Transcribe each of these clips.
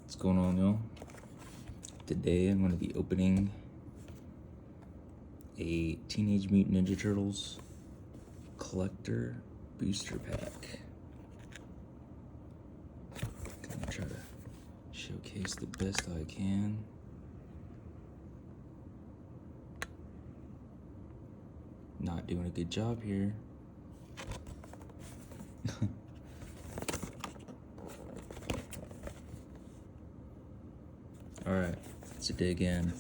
What's going on, y'all? Today I'm going to be opening a Teenage Mutant Ninja Turtles Collector booster pack. Gonna try to showcase the best I can. Not doing a good job here. Alright, let's dig in.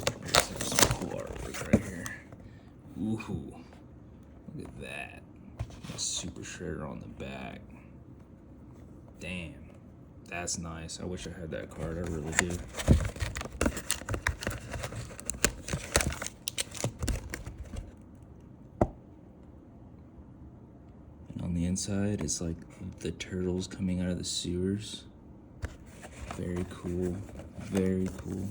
There's some cool artwork right here. Ooh, look at that. A super shredder on the back. Damn, that's nice. I wish I had that card, I really do. On the inside, it's like the turtles coming out of the sewers. Very cool, very cool.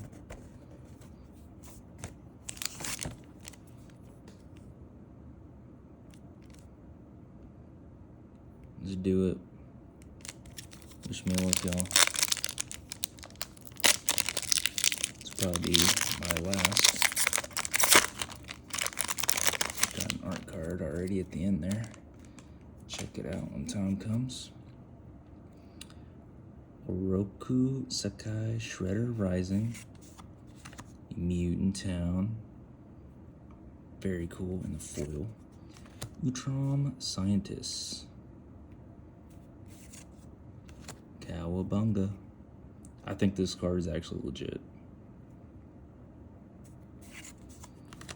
Let's do it. Wish me luck, y'all. This will probably be my last. Got an art card already at the end there. Check it out when time comes. Oroku Sakai Shredder Rising. Mutant Town. Very cool in the foil. Utrom Scientists. Cowabunga. I think this card is actually legit.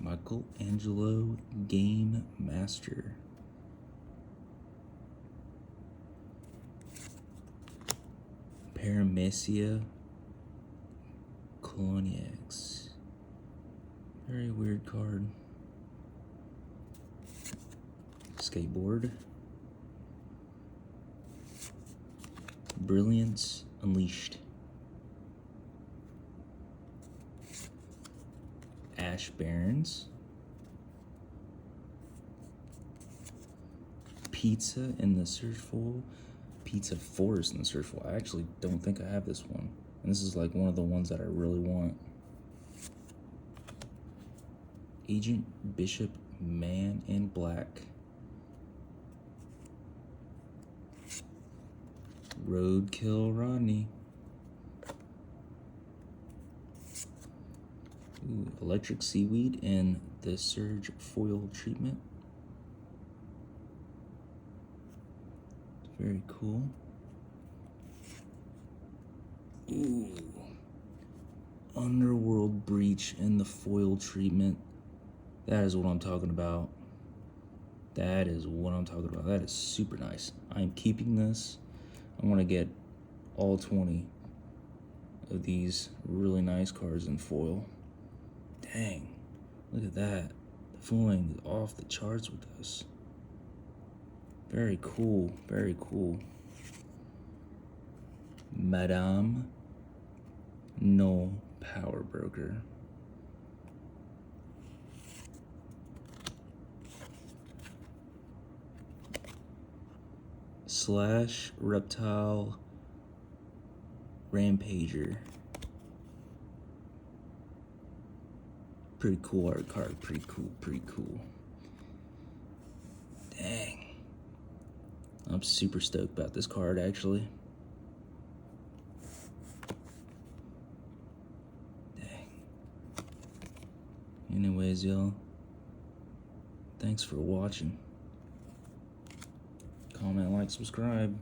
Michelangelo Game Master. Paramecia Coloniax. Very weird card. Skateboard. Brilliance Unleashed. Ash Barons. Pizza in the Search for. Pizza Forest in the Search for. I actually don't think I have this one. And this is like one of the ones that I really want. Agent Bishop Man in Black. Roadkill Rodney. Ooh, Electric Seaweed and the Surge Foil Treatment. Very cool. Ooh. Underworld Breach and the foil treatment. That is what I'm talking about. That is what I'm talking about. That is super nice. I am keeping this. I want to get all 20 of these really nice cards in foil. Dang. Look at that. The foiling is off the charts with this. Very cool, very cool. Madame No Power Broker. Slash Reptile Rampager. Pretty cool art card, pretty cool, pretty cool. Dang. I'm super stoked about this card, actually. Dang. Anyways, y'all, thanks for watching. Comment, like, subscribe.